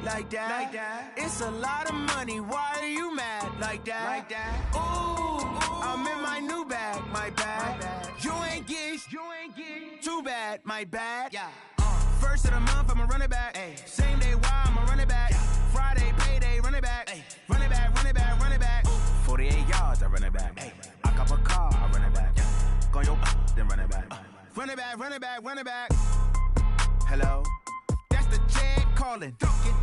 like that. It's a lot of money, why are you mad like that? Ooh, I'm in my new bag, my bad. You ain't get, too bad, my bad. First of the month, I'ma run it back. Same day, why I'ma run it back. Friday, payday, run it back. Run it back, run it back, run it back. 48 yards, I run it back. I cop a car, I run it back. Go your then run it back. Run it back, run it back, run it back. Hello, that's the check calling.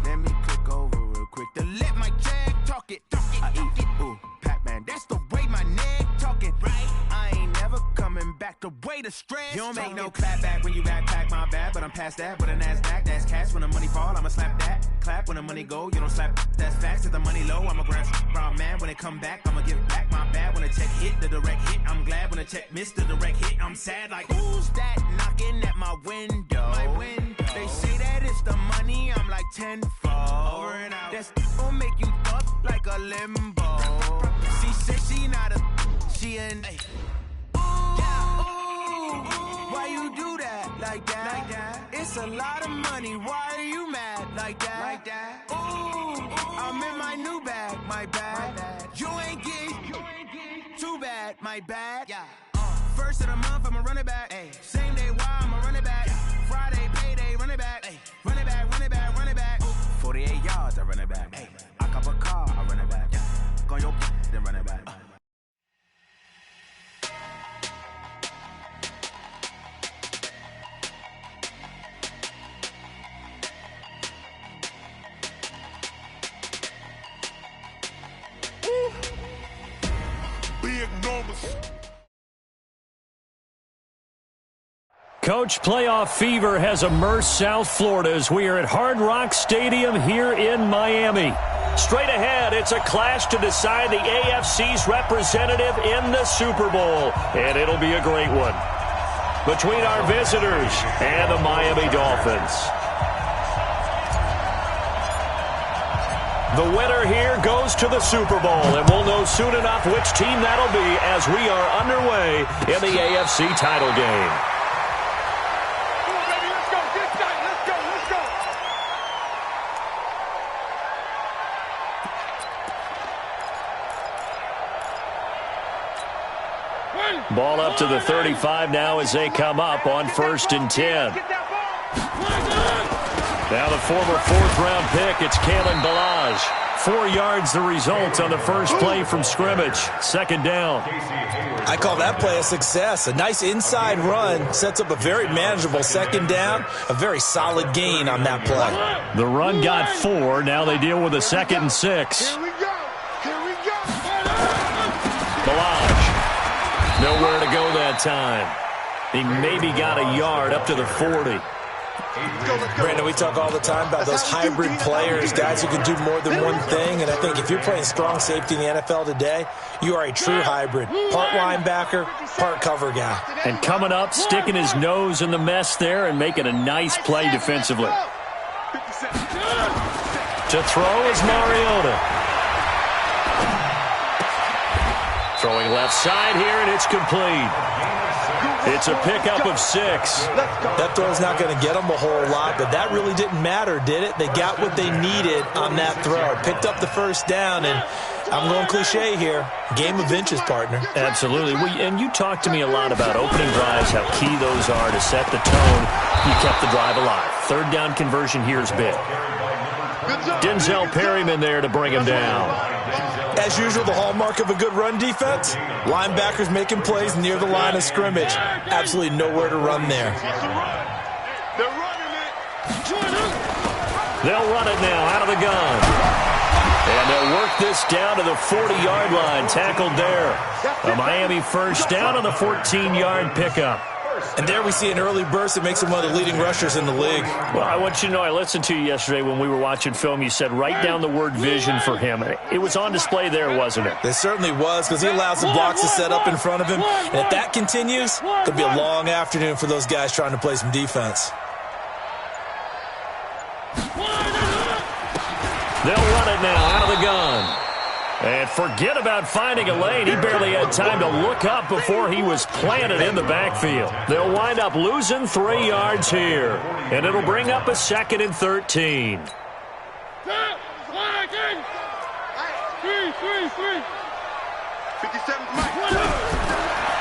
Let me click over real quick to let my check talk it. I eat it, ooh, Pac-Man, that's the way my neck talking. Right, I ain't never coming back the way the stress. You don't make no clap back when you backpack, my bad, but I'm past that. With a NASDAQ, that's cash. When the money fall, I'ma slap that. Clap when the money go, you don't slap. That's facts. If the money low, I'ma grab brown man. When it come back, I'ma give back my bad. When the check hit, the direct hit, I'm glad. When the check missed, the direct hit, I'm sad. Like, who's that knocking at my window? They say that it's the money, I'm like tenfold. Over and out. That's gon' make you fuck like a limbo. She said she not a, she an. Why you do that like that? It's a lot of money, why are you mad like that? Ooh, I'm in my new bag, my bad. You ain't get, too bad, my bad. First of the month, I'ma run it back. Same day, why I'ma run it back. Friday, payday, run it back. Run it back, run it back, run it back. 48 yards, I run it back. I cop a car, I run it back. Go your then run it back. Coach, playoff fever has immersed South Florida as we are at Hard Rock Stadium here in Miami. Straight ahead, it's a clash to decide the AFC's representative in the Super Bowl, and it'll be a great one between our visitors and the Miami Dolphins. The winner here goes to the Super Bowl, and we'll know soon enough which team that'll be as we are underway in the AFC title game. Ball up to the 35 now as they come up on 1st and 10. Now the former 4th-round pick, it's Kalen Ballage. 4 yards the result on the first play from scrimmage. 2nd down. I call that play a success. A nice inside run sets up a very manageable 2nd down. A very solid gain on that play. The run got 4. Now they deal with a 2nd and 6. Here we go. Ballage. Nowhere to go that time. He maybe got a yard up to the 40. Brandon, we talk all the time about those hybrid players, guys who can do more than one thing. And I think if you're playing strong safety in the NFL today, you are a true hybrid. Part linebacker, part cover guy. And coming up, sticking his nose in the mess there and making a nice play defensively. To throw is Mariota. Throwing left side here, and it's complete. It's a pickup of 6. That throw's not going to get them a whole lot, but that really didn't matter, did it? They got what they needed on that throw. Picked up the 1st down, and I'm going cliche here. Game of inches, partner. Absolutely. And you talked to me a lot about opening drives, how key those are to set the tone. You kept the drive alive. 3rd down conversion here is big. Denzel Perryman there to bring him down. As usual, the hallmark of a good run defense, linebackers making plays near the line of scrimmage. Absolutely nowhere to run there. They'll run it now out of the gun. And they'll work this down to the 40-yard line, tackled there. A Miami 1st down on the 14-yard pickup. And there we see an early burst that makes him one of the leading rushers in the league. Well, I want you to know, I listened to you yesterday when we were watching film. You said write down the word vision for him. It was on display there, wasn't it? It certainly was, because he allows the blocks to set up in front of him. And if that continues, it'll be a long afternoon for those guys trying to play some defense. They'll run it now out of the gun. And forget about finding a lane. He barely had time to look up before he was planted in the backfield. They'll wind up losing 3 yards here. And it'll bring up a 2nd and 13.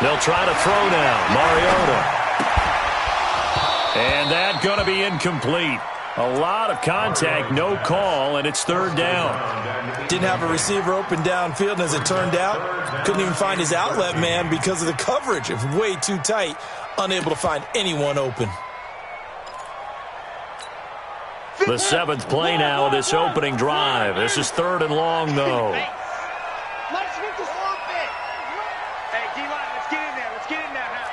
They'll try to throw now. Mariota. And that's going to be incomplete. A lot of contact, no call, and it's third down. Didn't have a receiver open downfield, and as it turned out, couldn't even find his outlet man because of the coverage. It was way too tight, unable to find anyone open. The seventh play now of this opening drive. This is third and long, though. Hey, D-line, let's get in there. Let's get in there now.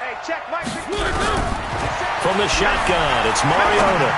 Hey, check Mike. From the shotgun, it's Mariota.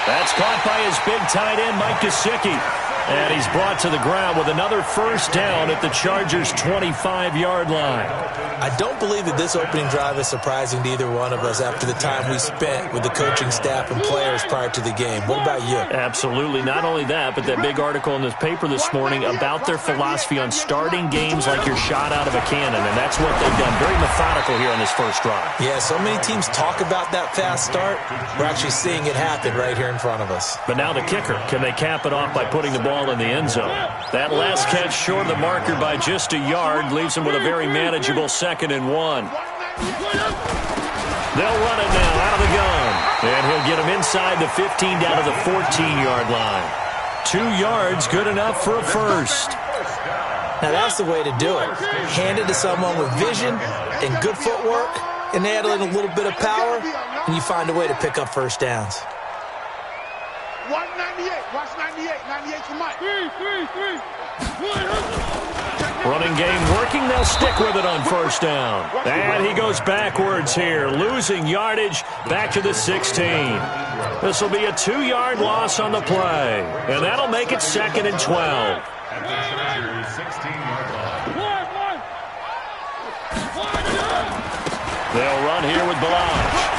That's caught by his big tight end, Mike Gesicki. And he's brought to the ground with another first down at the Chargers' 25-yard line. I don't believe that this opening drive is surprising to either one of us after the time we spent with the coaching staff and players prior to the game. What about you? Absolutely. Not only that, but that big article in this paper this morning about their philosophy on starting games like you're shot out of a cannon, and that's what they've done. Very methodical here on this first drive. Yeah, so many teams talk about that fast start. We're actually seeing it happen right here in front of us. But now the kicker. Can they cap it off by putting the ball in the end zone? That last catch short of the marker by just a yard leaves him with a very manageable 2nd and 1. They'll run it now out of the gun. And he'll get him inside the 15 down to the 14-yard line. 2 yards, good enough for a first. Now that's the way to do it. Hand it to someone with vision and good footwork, and add in a little bit of power, and you find a way to pick up first downs. 198. Watch 98. 98 for Mike. Running game working. They'll stick with it on first down. And he goes backwards here, losing yardage back to the 16. This will be a 2-yard loss on the play. And that'll make it 2nd and 12. They'll run here with Balaj.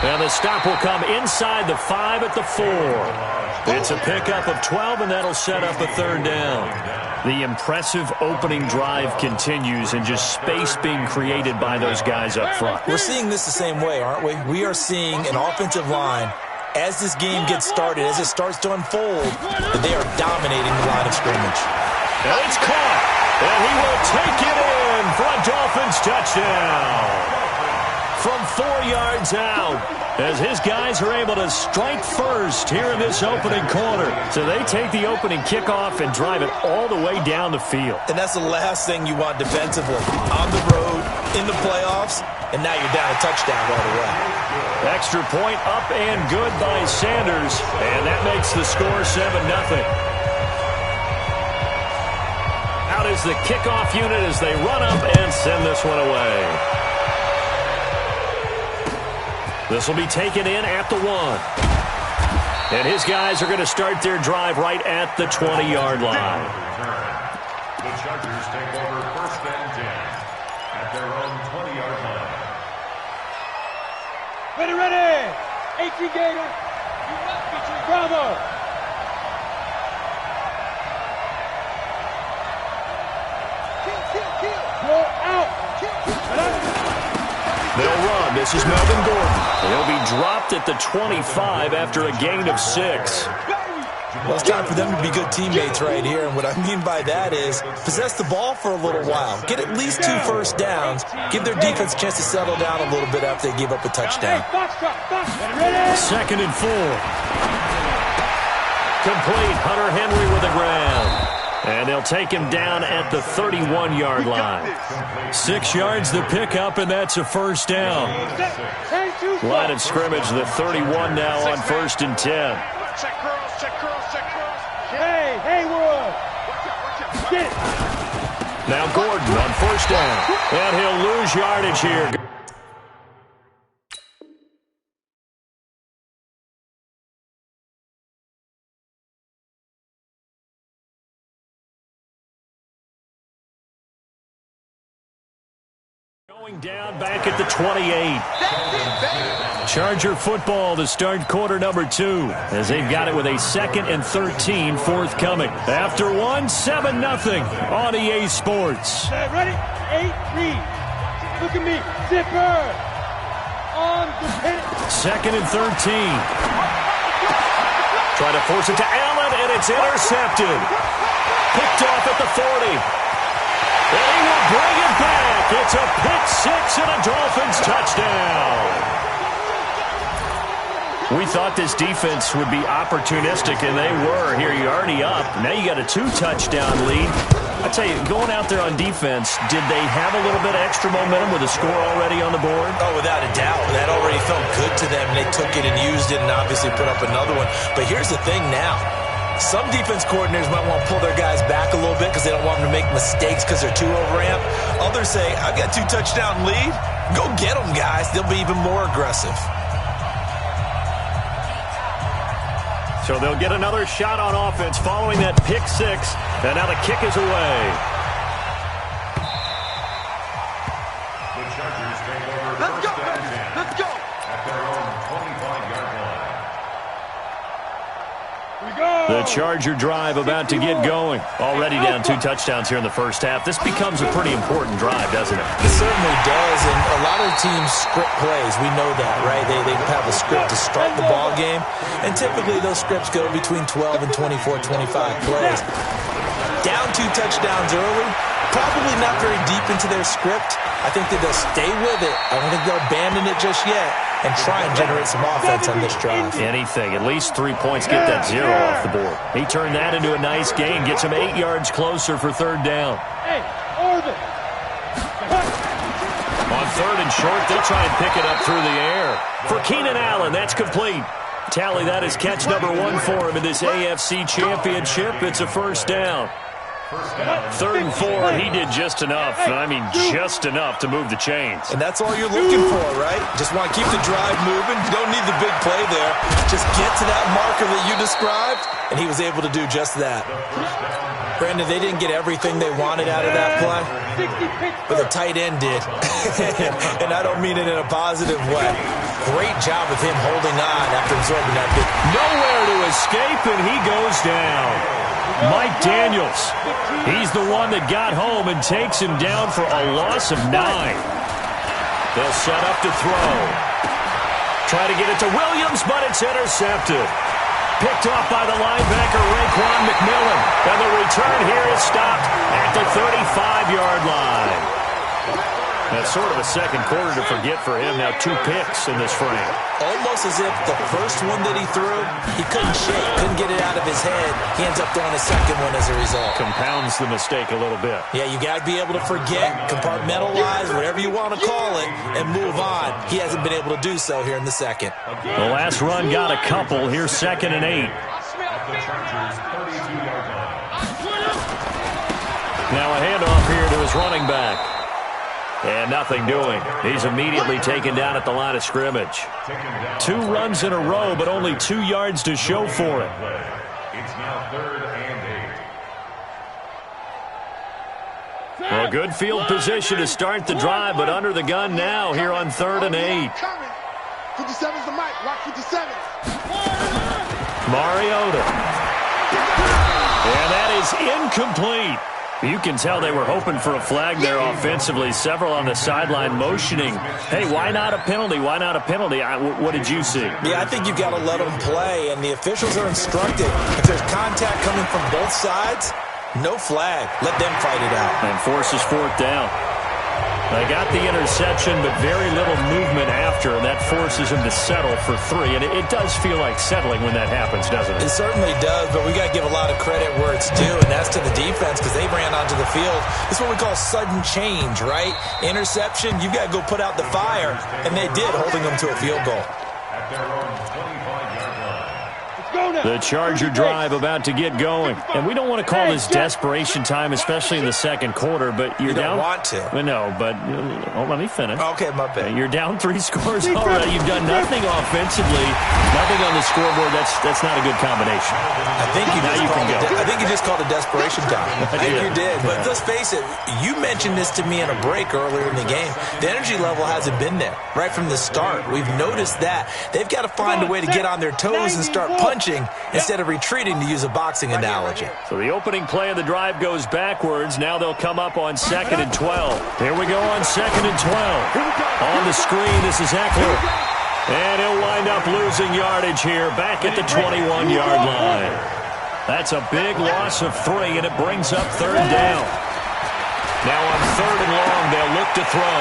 And the stop will come inside the 5 at the 4. It's a pickup of 12, and that'll set up a third down. The impressive opening drive continues, and just space being created by those guys up front. We're seeing this the same way, aren't we? We are seeing an offensive line, as this game gets started, as it starts to unfold, that they are dominating the line of scrimmage. And it's caught, and he will take it in for a Dolphins touchdown. From 4 yards out, as his guys are able to strike first here in this opening quarter. So they take the opening kickoff and drive it all the way down the field. And that's the last thing you want defensively. On the road, in the playoffs, and now you're down a touchdown right away. Extra point up and good by Sanders, and that makes the score 7-0. Out is the kickoff unit as they run up and send this one away. This will be taken in at the 1. And his guys are going to start their drive right at the 20-yard line. The Chargers take over 1st and 10 at their own 20-yard line. Ready. 18 Gator. Bravo. Kill. Go out. They'll run. This is Melvin Gordon. He'll be dropped at the 25 after a gain of 6. Well, it's time for them to be good teammates right here. And what I mean by that is possess the ball for a little while. Get at least 2 first downs. Give their defense a chance to settle down a little bit after they give up a touchdown. 2nd and 4. Complete. Hunter Henry with a grab. And they'll take him down at the 31-yard line. 6 yards the pickup, and that's a first down. Line of scrimmage, the 31 now on 1st and 10. Check curls. Hey, Haywood. Get it. Now Gordon on first down. And he'll lose yardage here. Going down back at the 28. Charger football to start quarter number 2 as they've got it with a 2nd and 13 forthcoming. After 1, 7-0 on EA Sports. Ready? 8-3. Look at me. Zipper. On the pin. 2nd and 13. Trying to force it to Allen, and it's intercepted. Picked off at the 40. And he will bring it back. It's a pick six and a Dolphins touchdown. We thought this defense would be opportunistic, and they were. Here, you're already up. Now you got a 2-touchdown lead. I tell you, going out there on defense, did they have a little bit of extra momentum with a score already on the board? Oh, without a doubt. That already felt good to them. They took it and used it and obviously put up another one. But here's the thing now. Some defense coordinators might want to pull their guys back a little bit because they don't want them to make mistakes because they're too overamped. Others say, I've got 2-touchdown lead. Go get them, guys. They'll be even more aggressive. So they'll get another shot on offense following that pick six. And now the kick is away. The Chargers take over first and 10. Let's go. At their own 25-yard line. The Charger drive about to get going. Already down 2 touchdowns here in the first half. This becomes a pretty important drive, doesn't it? It certainly does, and a lot of teams script plays. We know that, right? They have a script to start the ball game, and typically those scripts go between 12 and 24, 25 plays. Down 2 touchdowns early, probably not very deep into their script. I think that they'll stay with it. I don't think they'll abandon it just yet and try and generate some offense on this drive. Anything. At least 3 points, get that 0 off the board. He turned that into a nice gain, gets him 8 yards closer for third down. On third and short, they'll try and pick it up through the air. For Keenan Allen, that's complete. Tally that as catch number 1 for him in this AFC Championship. It's a first down. Third and 4, he did just enough. I mean, just enough to move the chains. And that's all you're looking for, right? Just want to keep the drive moving. You don't need the big play there. Just get to that marker that you described, and he was able to do just that. Brandon, they didn't get everything they wanted out of that play, but the tight end did. And I don't mean it in a positive way. Great job of him holding on after absorbing that big. Nowhere to escape, and he goes down. Mike Daniels, he's the one that got home and takes him down for a loss of 9. They'll set up to throw. Try to get it to Williams, but it's intercepted. Picked off by the linebacker, Raekwon McMillan. And the return here is stopped at the 35-yard line. That's sort of a second quarter to forget for him. Now 2 picks in this frame. Almost as if the first one that he threw, he couldn't shake, couldn't get it out of his head. He ends up throwing a second one as a result. Compounds the mistake a little bit. Yeah, you got to be able to forget, compartmentalize, whatever you want to call it, and move on. He hasn't been able to do so here in the second. The last run got a couple. Here's 2nd and 8. Now a handoff here to his running back. And nothing doing. He's immediately taken down at the line of scrimmage. 2 runs in a row, but only 2 yards to show for it. It's now 3rd and 8. Well, good field position to start the drive, but under the gun now here on 3rd and 8. 57's the mic. Rock 57. Mariota. And that is incomplete. You can tell they were hoping for a flag there offensively. Several on the sideline motioning. Hey, why not a penalty? Why not a penalty? What did you see? Yeah, I think you've got to let them play, and the officials are instructed. If there's contact coming from both sides, no flag. Let them fight it out. And forces 4th down. They got the interception, but very little movement after, and that forces him to settle for 3. And it does feel like settling when that happens, doesn't it? It certainly does, but we got to give a lot of credit where it's due, and that's to the defense because they ran onto the field. This is what we call sudden change, right? Interception, you've got to go put out the fire, and they did, holding them to a field goal. At their own 25-yard line. The Charger drive about to get going. And we don't want to call this desperation time, especially in the second quarter, but you're down. You don't want to. No, but let me finish. Okay, my bad. You're down 3 scores already. You've done nothing offensively, nothing on the scoreboard. That's not a good combination. I think you just called it desperation time. I think you did. But let's face it, you mentioned this to me in a break earlier in the game. The energy level hasn't been there right from the start. We've noticed that. They've got to find a way to get on their toes and start punching instead of retreating, to use a boxing analogy. So the opening play of the drive goes backwards. Now they'll come up on 2nd and 12. Here we go on 2nd and 12. On the screen, this is Eckler. And he'll wind up losing yardage here back at the 21-yard line. That's a big loss of 3, and it brings up 3rd down. Now on 3rd and long, they'll look to throw.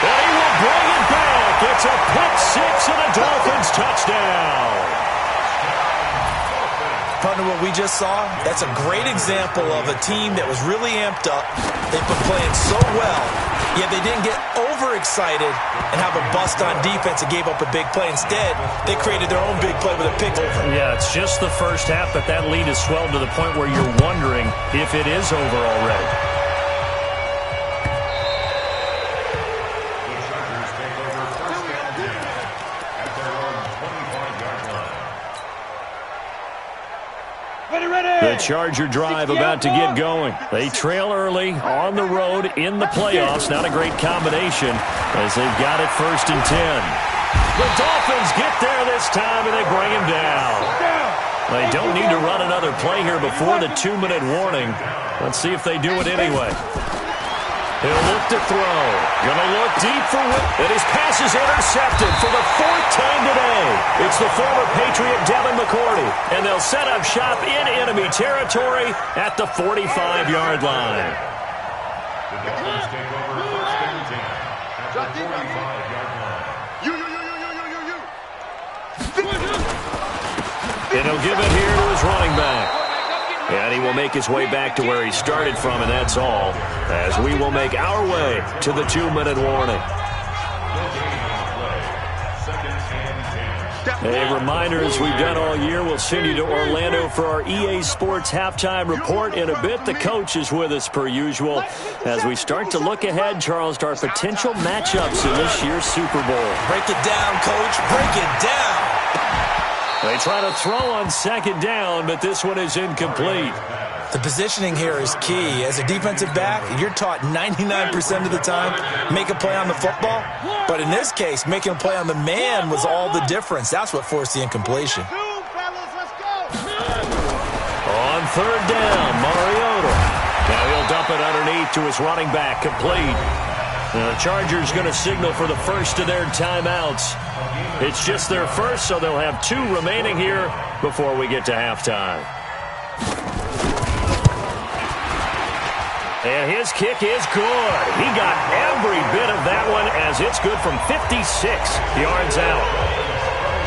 And he will bring it back. It's a pick-6 and a Dolphins touchdown. Partner, what we just saw, that's a great example of a team that was really amped up. They've been playing so well, yet they didn't get overexcited and have a bust on defense and gave up a big play. Instead, they created their own big play with a pick over. Yeah, it's just the first half, but that lead has swelled to the point where you're wondering if it is over already. The Charger drive about to get going. They trail early on the road in the playoffs. Not a great combination as they've got it 1st and 10. The Dolphins get there this time and they bring him down. They don't need to run another play here before the 2-minute warning. Let's see if they do it anyway. He'll look to throw. Gonna look deep for Whit. And his pass is intercepted for the 4th time today. It's the former Patriot Devin McCourty. And they'll set up shop in enemy territory at the 45-yard line. The Dolphins take over 1st and 10 at the 45-yard line. And he'll give it here to his running back. And he will make his way back to where he started from, and that's all, as we will make our way to the 2-minute warning. A reminder, as we've done all year, we'll send you to Orlando for our EA Sports halftime report in a bit. The coach is with us per usual as we start to look ahead, Charles, to our potential matchups in this year's Super Bowl. Break it down, Coach. Break it down. They try to throw on 2nd down, but this one is incomplete. The positioning here is key. As a defensive back, you're taught 99% of the time, make a play on the football. But in this case, making a play on the man was all the difference. That's what forced the incompletion. On 3rd down, Mariota. Now he'll dump it underneath to his running back, complete. The Chargers going to signal for the first of their timeouts. It's just their first, so they'll have 2 remaining here before we get to halftime. And his kick is good. He got every bit of that one as it's good from 56 yards out.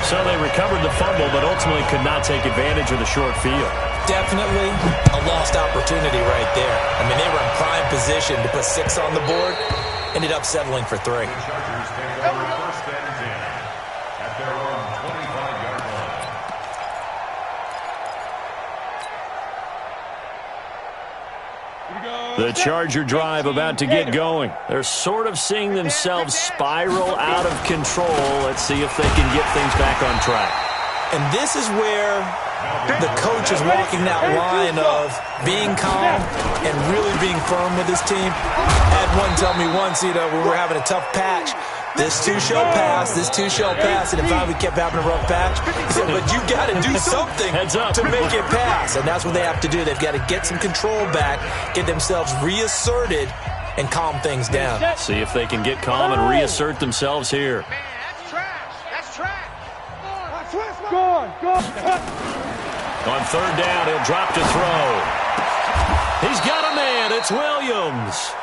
So they recovered the fumble, but ultimately could not take advantage of the short field. Definitely a lost opportunity right there. I mean, they were in prime position to put 6 on the board. Ended up settling for 3. The Chargers take over 1st and 10 at their own 25-yard line. The Charger drive about to get going. They're sort of seeing themselves spiral out of control. Let's see if they can get things back on track. And this is where the coach is walking that line of being calm and really being firm with his team. I had one tell me once, when we were having a tough patch, this too shall pass, this too shall pass, and if we kept having a rough patch, he said, but you got to do something to make it pass, and that's what they have to do. They've got to get some control back, get themselves reasserted, and calm things down. See if they can get calm and reassert themselves here. Man, that's trash. That's trash. Go on. On 3rd down, he'll drop to throw. He's got a man. It's Williams.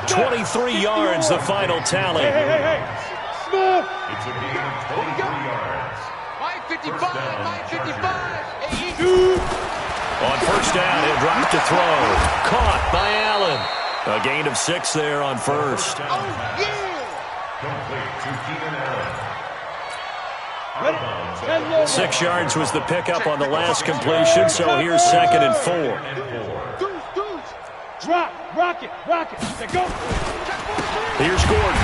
23 yards, the final tally. Hey. Smith. It's a gain of 23 yards. 555. On 1st down, he'll drop to throw. Caught by Allen. A gain of 6 there on 1st. Complete to Keenan Allen. 6 yards was the pickup on the last completion, so here's 2nd and 4. Drop, rock it. Go. Here's Gordon.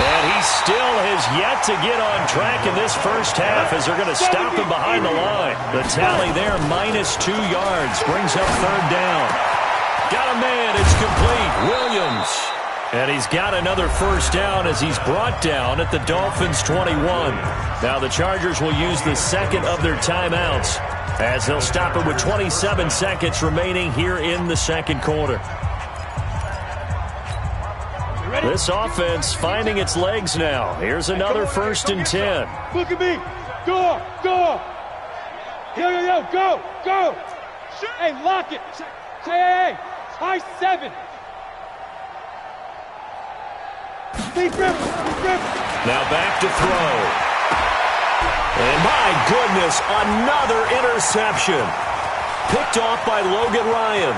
And he still has yet to get on track in this first half as they're going to stop him behind the line. The tally there, -2 yards, brings up 3rd down. Got a man, it's complete, Williams. And he's got another first down as he's brought down at the Dolphins' 21. Now the Chargers will use the 2nd of their timeouts as they'll stop it with 27 seconds remaining here in the 2nd quarter. This offense finding its legs now. Here's another 1st and 10. Look at me. Go. Yo, go. Hey, lock it. Hey. High 7. Deep grip. Now back to throw. And my goodness, another interception. Picked off by Logan Ryan.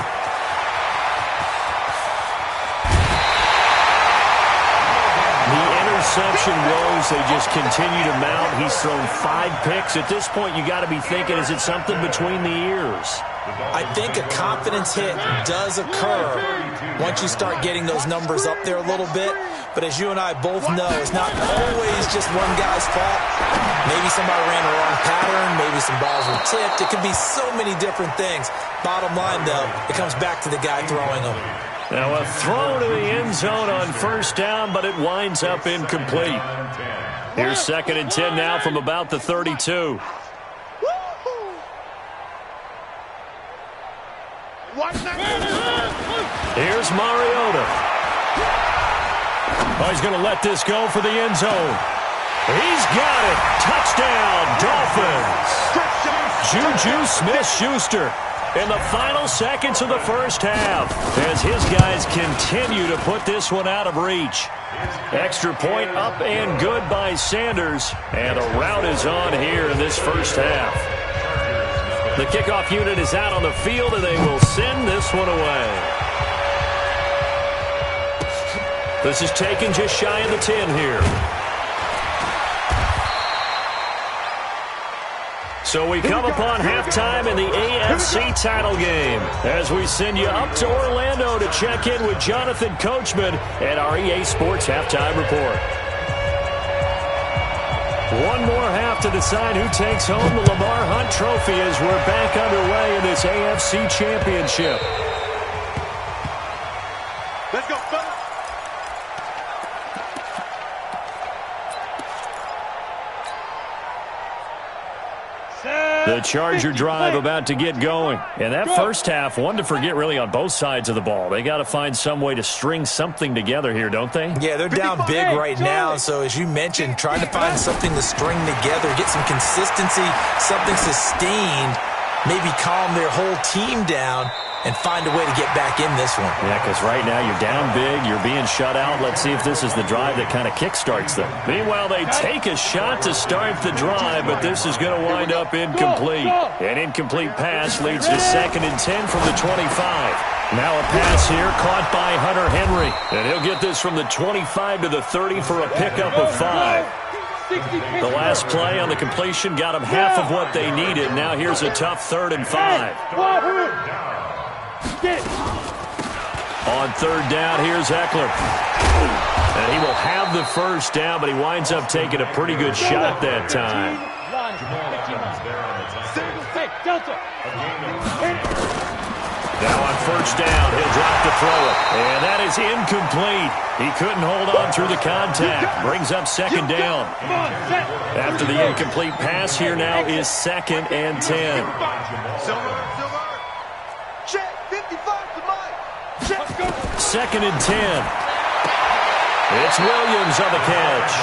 The interception woes, they just continue to mount. He's thrown 5 picks. At this point, you got to be thinking, is it something between the ears? I think a confidence hit does occur once you start getting those numbers up there a little bit. But as you and I both know, it's not always just one guy's fault. Maybe somebody ran the wrong pattern. Maybe some balls were tipped. It could be so many different things. Bottom line, though, it comes back to the guy throwing them. Now a throw to the end zone on 1st down, but it winds up incomplete. Here's 2nd and 10 now from about the 32. Here's Mariota. Oh, he's going to let this go for the end zone. He's got it. Touchdown, Dolphins. Juju Smith-Schuster in the final seconds of the 1st half as his guys continue to put this one out of reach. Extra point up and good by Sanders, and a rout is on here in this 1st half. The kickoff unit is out on the field, and they will send this one away. This is taken just shy of the 10 here. So we come upon halftime in the AFC title game as we send you up to Orlando to check in with Jonathan Coachman at our EA Sports Halftime Report. One more half to decide who takes home the Lamar Hunt Trophy as we're back underway in this AFC Championship. Let's go, fellas. The Charger drive about to get going. And that 1st half, one to forget really on both sides of the ball. They got to find some way to string something together here, don't they? Yeah, they're down big right now. So as you mentioned, trying to find something to string together, get some consistency, something sustained, maybe calm their whole team down and find a way to get back in this one. Yeah, because right now you're down big, you're being shut out. Let's see if this is the drive that kind of kickstarts them. Meanwhile, they take a shot to start the drive, but this is going to wind up incomplete. An incomplete pass leads to 2nd and 10 from the 25. Now a pass here caught by Hunter Henry, and he'll get this from the 25 to the 30 for a pickup of 5. The last play on the completion got them half of what they needed. Now here's a tough 3rd and 5. On 3rd down, here's Eckler. And he will have the 1st down, but he winds up taking a pretty good shot that time. Now on 1st down, he'll drop to throw it. And that is incomplete. He couldn't hold on through the contact. Brings up 2nd down. After the incomplete pass, here now is 2nd and 10. 2nd and 10. It's Williams on the catch.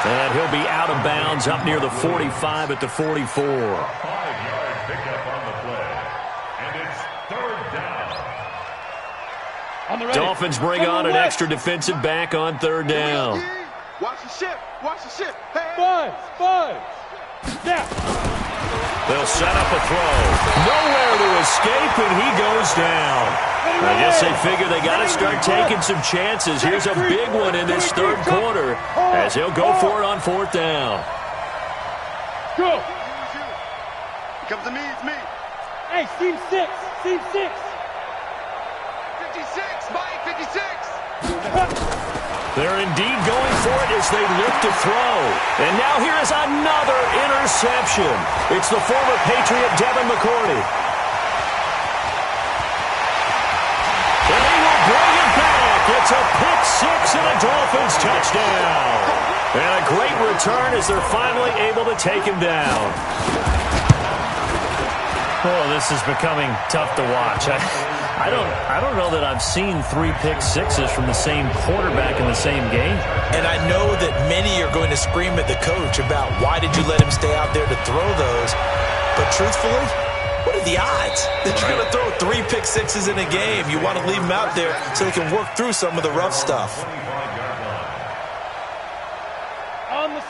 And he'll be out of bounds up near the 45 at the 44. 5-yard pickup on the play. And it's 3rd down. Dolphins bring on an extra defensive back on 3rd down. Watch the ship. Five. Snap. They'll set up a throw. Nowhere to escape, and he goes down. I guess they figure they got to start taking some chances. Here's a big one in this 3rd quarter as he'll go for it on 4th down. Go. Comes to me, it's me. Hey, Team 6. 56, Mike, 56. They're indeed going for it as they look to throw. And now here is another interception. It's the former Patriot Devin McCourty. And he will bring it back. It's a pick 6 and a Dolphins touchdown. And a great return as they're finally able to take him down. Oh, this is becoming tough to watch. I don't know that I've seen 3 pick sixes from the same quarterback in the same game. And I know that many are going to scream at the coach about why did you let him stay out there to throw those. But truthfully, what are the odds that you're going to throw 3 pick sixes in a game? You want to leave them out there so they can work through some of the rough stuff.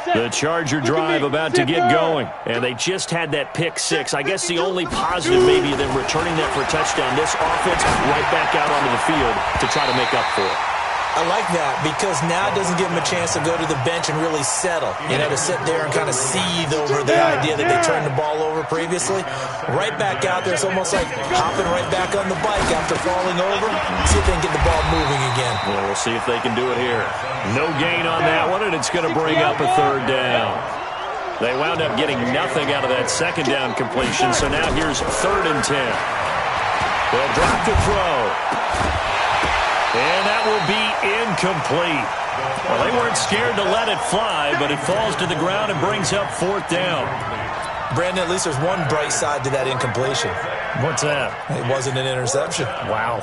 The Charger drive about to get going, and they just had that pick 6. I guess the only positive maybe them returning that for a touchdown. This offense right back out onto the field to try to make up for it. I like that because now it doesn't give them a chance to go to the bench and really settle. You know, to sit there and kind of seethe over the idea that they turned the ball over previously. Right back out there, it's almost like hopping right back on the bike after falling over. See if they can get the ball moving again. Well, we'll see if they can do it here. No gain on that one, and it's going to bring up a 3rd down. They wound up getting nothing out of that 2nd down completion, so now here's 3rd and 10. They'll drop the throw. And that will be incomplete. Well, they weren't scared to let it fly, but it falls to the ground and brings up 4th down. Brandon, at least there's one bright side to that incompletion. What's that? It wasn't an interception. Wow.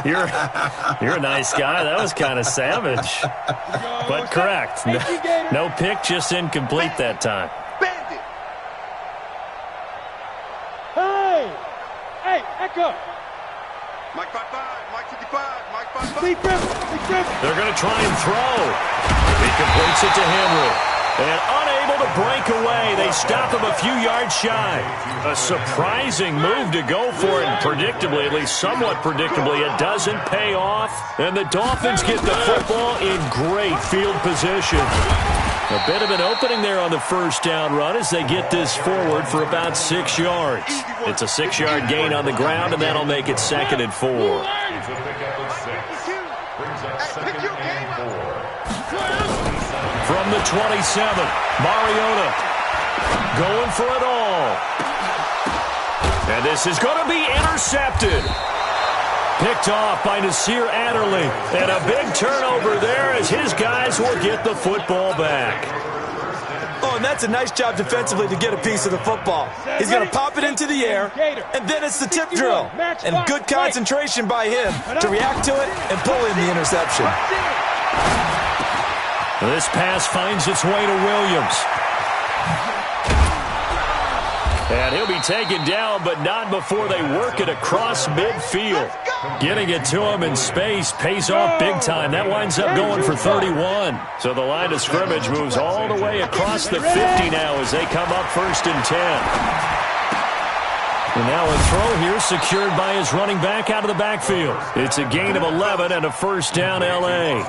You're a nice guy. That was kind of savage. But correct. No pick, just incomplete that time. Hey, Echo. Mike 55, Mike 55, Mike 55. They're going to try and throw. He completes it to Henry. And unable to break away, they stop him a few yards shy. A surprising move to go for it, and predictably, at least somewhat predictably, it doesn't pay off. And the Dolphins get the football in great field position. A bit of an opening there on the 1st down run as they get this forward for about 6 yards. It's a 6-yard gain on the ground, and that'll make it 2nd and 4. From the 27, Mariota going for it all. And this is going to be intercepted. Picked off by Nasir Adderley. And a big turnover there as his guys will get the football back. Oh, and that's a nice job defensively to get a piece of the football. He's going to pop it into the air, and then it's the tip drill. And good concentration by him to react to it and pull in the interception. This pass finds its way to Williams. And he'll be taken down, but not before they work it across midfield. Getting it to him in space pays off big time. That winds up going for 31. So the line of scrimmage moves all the way across the 50 now as they come up 1st and 10. And now a throw here secured by his running back out of the backfield. It's a gain of 11 and a 1st down L.A.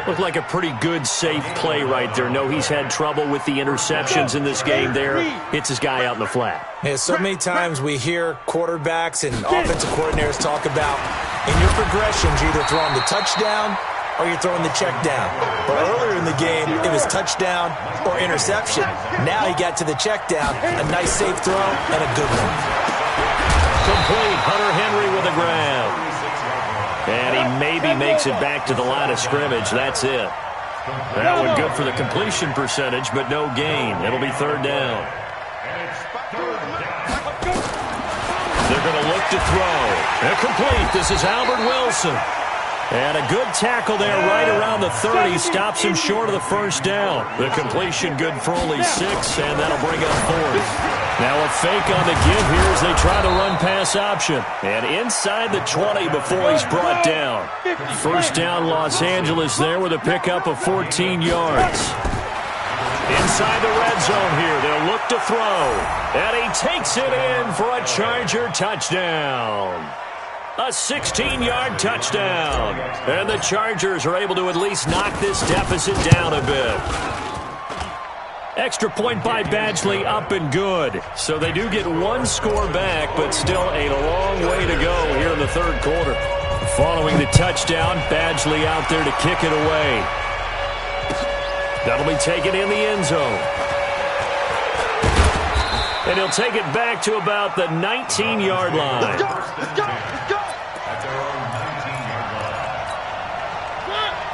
Looked like a pretty good, safe play right there. No, he's had trouble with the interceptions in this game there. Hits his guy out in the flat. Yeah, so many times we hear quarterbacks and offensive coordinators talk about, in your progressions, you're either throwing the touchdown or you're throwing the check down. But earlier in the game, it was touchdown or interception. Now he got to the check down, a nice safe throw, and a good one. Complete. Hunter Henry with a grab. And he maybe makes it back to the line of scrimmage. That's it. That one good for the completion percentage, but no gain. It'll be 3rd down. They're going to look to throw. And complete. This is Albert Wilson. And a good tackle there right around the 30. Stops him short of the 1st down. The completion good for only 6, and that'll bring up 4th. Now a fake on the give here as they try to run pass option. And inside the 20 before he's brought down. 1st down Los Angeles there with a pickup of 14 yards. Inside the red zone here, they'll look to throw. And he takes it in for a Charger touchdown. A 16-yard touchdown. And the Chargers are able to at least knock this deficit down a bit. Extra point by Badgley up and good. So they do get 1 score back, but still a long way to go here in the 3rd quarter. Following the touchdown, Badgley out there to kick it away. That'll be taken in the end zone. And he'll take it back to about the 19-yard line. Let's go.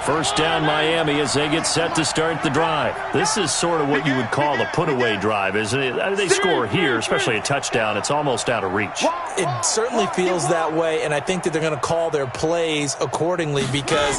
First down Miami as they get set to start the drive. This is sort of what you would call a put-away drive, isn't it? They score here, especially a touchdown. It's almost out of reach. It certainly feels that way, and I think that they're going to call their plays accordingly, because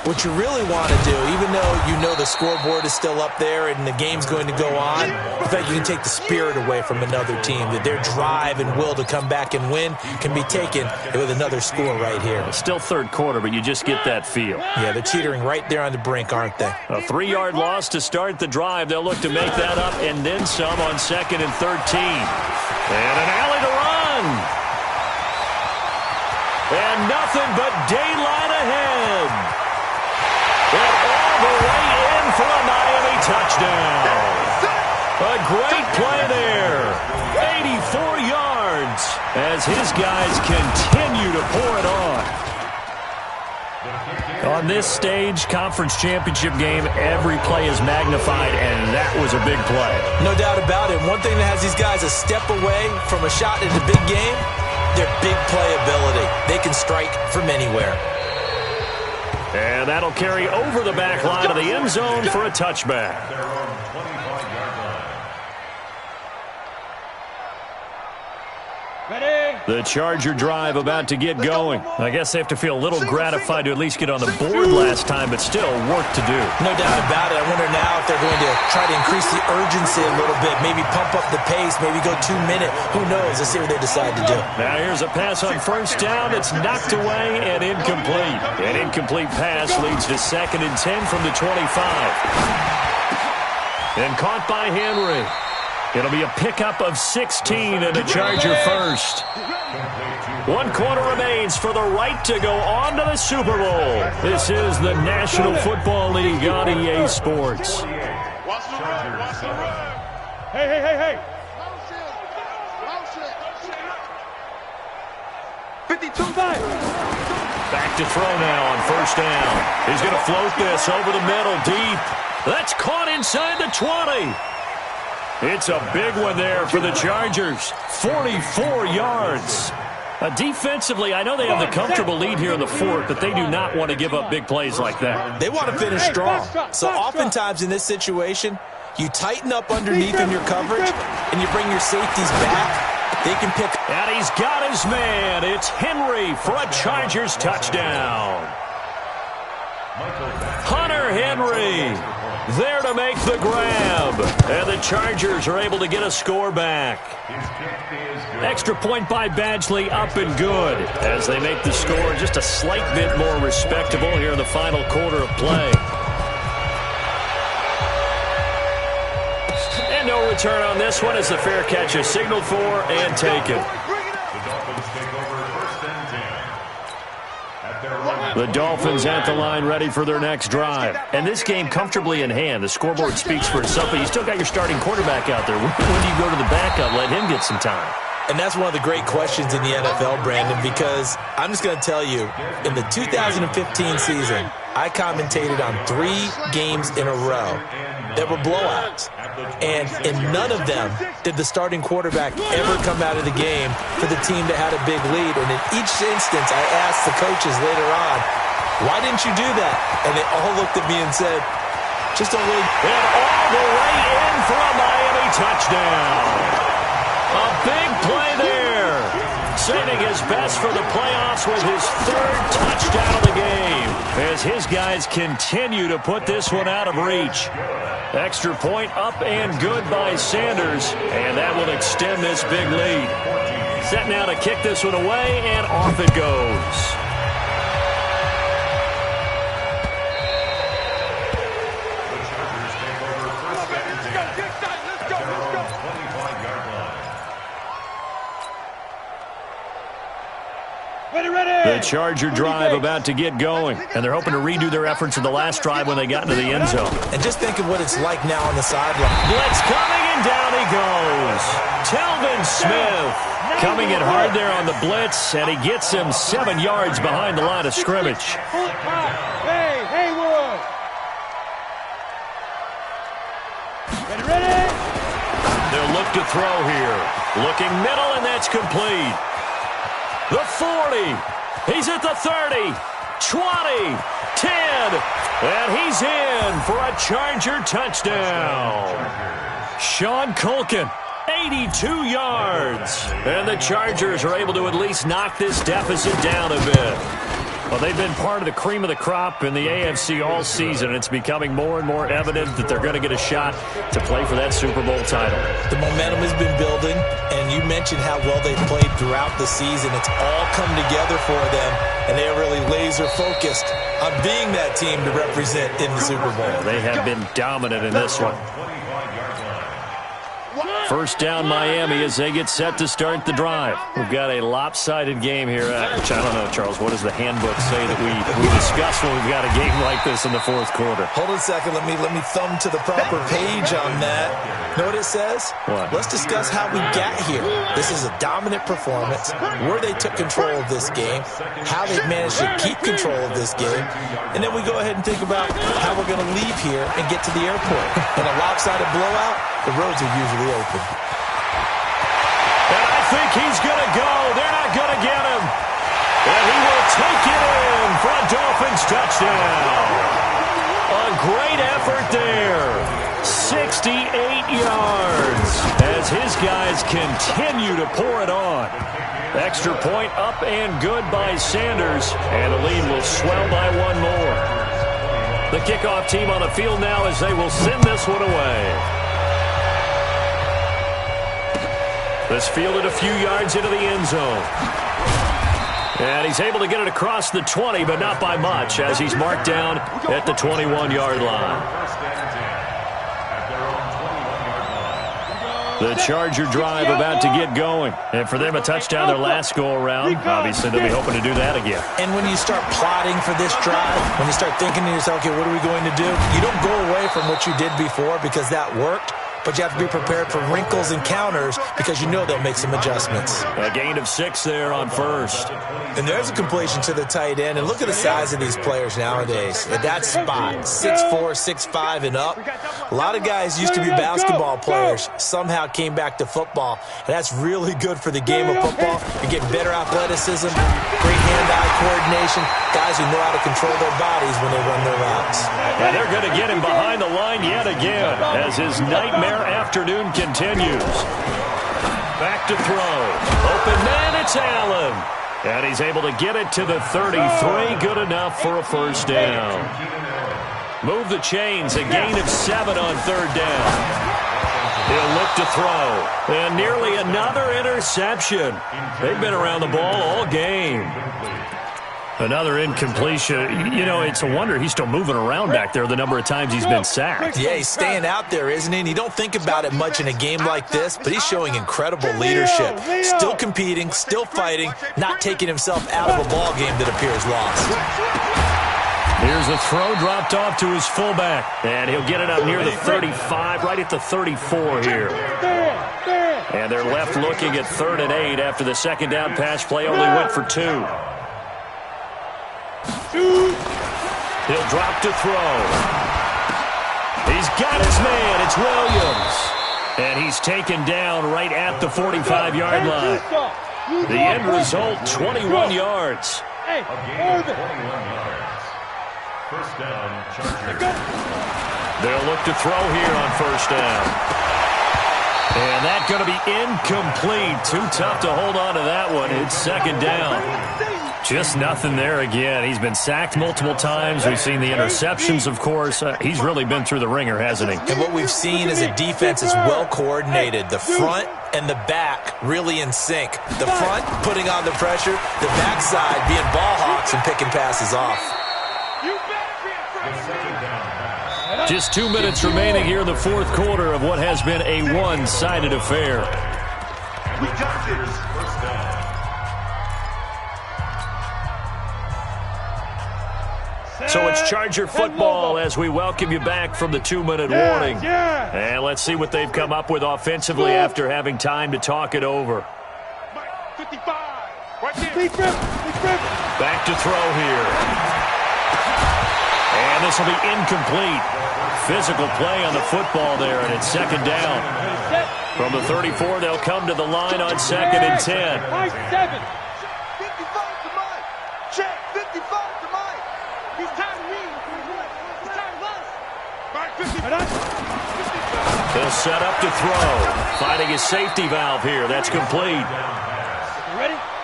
what you really want to do, even though you know the scoreboard is still up there and the game's going to go on, in fact, you can take the spirit away from another team, that their drive and will to come back and win can be taken with another score right here. It's still third quarter, but you just get that feel. Yeah, they're teetering right there on the brink, aren't they? A 3-yard loss to start the drive. They'll look to make that up and then some on 2nd and 13. And an alley to run. And nothing but daylight ahead. And all the way in for a Miami touchdown. A great play there. 84 yards as his guys continue to pour it on. On this stage, conference championship game, every play is magnified, and that was a big play. No doubt about it. One thing that has these guys a step away from a shot in the big game, their big play ability. They can strike from anywhere. And that'll carry over the back line of the end zone for a touchback. The Charger drive about to get going. I guess they have to feel a little gratified to at least get on the board last time, but still work to do. No doubt about it. I wonder now if they're going to try to increase the urgency a little bit, maybe pump up the pace, maybe go 2-minute. Who knows? Let's see what they decide to do. Now here's a pass on first down. It's knocked away and incomplete. An incomplete pass leads to 2nd and 10 from the 25. And caught by Henry. It'll be a pickup of 16 and a Charger first. 1 quarter remains for the right to go on to the Super Bowl. This is the National Football League on EA Sports. Hey. 52 back. Back to throw now on first down. He's going to float this over the middle deep. That's caught inside the 20. It's a big one there for the Chargers. 44 yards. Defensively, I know they have the comfortable lead here in the fourth, but they do not want to give up big plays like that. They want to finish strong. So oftentimes in this situation, you tighten up underneath in your coverage, and you bring your safeties back. They can pick. And he's got his man. It's Henry for a Chargers touchdown. Hunter Henry there to make the grab. And the Chargers are able to get a score back. Extra point by Badgley, up and good, as they make the score just a slight bit more respectable here in the final quarter of play. And no return on this one as the fair catch is signaled for and taken. The Dolphins at the line ready for their next drive. And this game comfortably in hand. The scoreboard speaks for itself, but you still got your starting quarterback out there. When do you go to the backup? Let him get some time. And that's one of the great questions in the NFL, Brandon, because I'm just going to tell you, in the 2015 season, I commentated on 3 games in a row that were blowouts. And in none of them did the starting quarterback ever come out of the game for the team that had a big lead. And in each instance, I asked the coaches later on, why didn't you do that? And they all looked at me and said, just don't really. And all the way in for a Miami touchdown. A big play there. Saving his best for the playoffs with his 3rd touchdown of the game, as his guys continue to put this one out of reach. Extra point up and good by Sanders, and that will extend this big lead. Set now to kick this one away, and off it goes. The Charger drive about to get going, and they're hoping to redo their efforts in the last drive when they got into the end zone. And just think of what it's like now on the sideline. Blitz coming, and down he goes. Telvin Smith coming in hard there on the blitz, and he gets him 7 yards behind the line of scrimmage. Hey, Haywood. Ready? They'll look to throw here. Looking middle, and that's complete. The 40. He's at the 30, 20, 10. And he's in for a Charger touchdown. Sean Culkin, 82 yards. And the Chargers are able to at least knock this deficit down a bit. Well, they've been part of the cream of the crop in the AFC all season. It's becoming more and more evident that they're going to get a shot to play for that Super Bowl title. The momentum has been building, and you mentioned how well they've played throughout the season. It's all come together for them, and they are really laser-focused on being that team to represent in the Super Bowl. They have been dominant in this one. First down Miami as they get set to start the drive. We've got a lopsided game here. Which I don't know, Charles, what does the handbook say that we discuss when we've got a game like this in the fourth quarter? Hold on a second. Let me thumb to the proper page on that. Know what it says? What? Let's discuss how we got here. This is a dominant performance, where they took control of this game, how they've managed to keep control of this game, and then we go ahead and think about how we're going to leave here and get to the airport. In a lopsided blowout, the roads are usually open. And I think he's going to go. They're not going to get him. And he will take it in for a Dolphins touchdown. A great effort there. 68 yards as his guys continue to pour it on. Extra point up and good by Sanders. And the lead will swell by one more. The kickoff team on the field now as they will send this one away. This fielded a few yards into the end zone. And he's able to get it across the 20, but not by much, as he's marked down at the 21-yard line. The Charger drive about to get going. And for them, a touchdown their last go-around. Obviously, they'll be hoping to do that again. And when you start plotting for this drive, when you start thinking to yourself, okay, what are we going to do? You don't go away from what you did before because that worked. But you have to be prepared for wrinkles and counters because you know they'll make some adjustments. A gain of 6 there on first. And there's a completion to the tight end. And look at the size of these players nowadays. At that spot, 6'4", 6'5", and up. A lot of guys used to be basketball players, somehow came back to football. And that's really good for the game of football. You're getting better athleticism, great hand-eye coordination, guys who know how to control their bodies when they run their routes. And they're going to get him behind the line yet again as his nightmare afternoon continues. Back to throw. Open man, it's Allen. And he's able to get it to the 33. Good enough for a first down. Move the chains. A gain of 7 on third down. He'll look to throw. And nearly another interception. They've been around the ball all game. Another incompletion. You know, it's a wonder he's still moving around back there the number of times he's been sacked. Yeah, he's staying out there, isn't he? And you don't think about it much in a game like this, but he's showing incredible leadership. Still competing, still fighting, not taking himself out of a ball game that appears lost. Here's a throw dropped off to his fullback. And he'll get it up near the 35, right at the 34 here. And they're left looking at 3rd and 8 after the second down pass play only went for 2. He'll drop to throw. He's got his man. It's Williams. And he's taken down right at the 45-yard line. The end result, 21 yards. A gain of 21 yards. First down, Chargers. They'll look to throw here on first down. And that's going to be incomplete. Too tough to hold on to that one. It's second down. Just nothing there again. He's been sacked multiple times. We've seen the interceptions, of course. He's really been through the ringer, hasn't he? And what we've seen is a defense is well coordinated. The front and the back really in sync. The front putting on the pressure, the backside being ball hawks and picking passes off. Just 2 minutes remaining here in the fourth quarter of what has been a one-sided affair. We got this. First down. So it's Charger football as we welcome you back from the 2-minute warning. And let's see what they've come up with offensively after having time to talk it over. 55. Back to throw here. And this will be incomplete. Physical play on the football there, and it's second down. From the 34, they'll come to the line on 2nd and 10. 55 to Mike. Check, 55 to Mike. He's timing me He'll set up to throw. Finding his safety valve here. That's complete.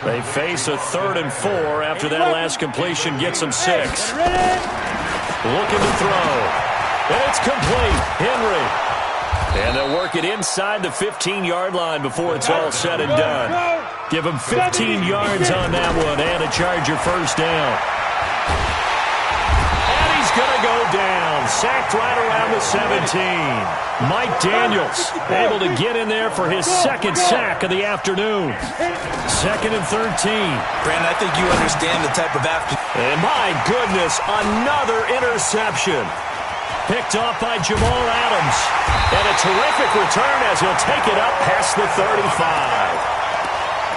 They face a 3rd and 4 after that last completion gets them 6. Looking to throw. And it's complete. Henry. And they'll work it inside the 15-yard line before it's all said and done. Give him 15 yards on that one and a Charger first down. And he's going to go down. Sacked right around the 17. Mike Daniels able to get in there for his 2nd sack of the afternoon. 2nd and 13. Brandon, I think you understand the type of And my goodness, another interception. Picked off by Jamal Adams. And a terrific return as he'll take it up past the 35.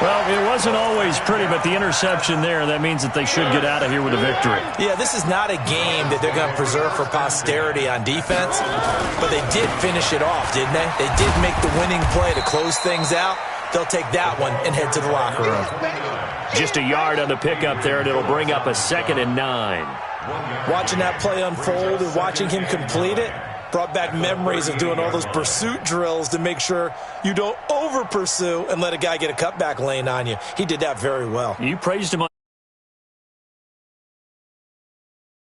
Well, it wasn't always pretty, but the interception there, that means that they should get out of here with a victory. Yeah, this is not a game that they're going to preserve for posterity on defense, but they did finish it off, didn't they? They did make the winning play to close things out. They'll take that one and head to the locker room. Just a yard on the pickup there, and it'll bring up a 2nd and 9. Watching that play unfold and watching him complete it brought back memories of doing all those pursuit drills to make sure you don't over-pursue and let a guy get a cutback lane on you. He did that very well. You praised him on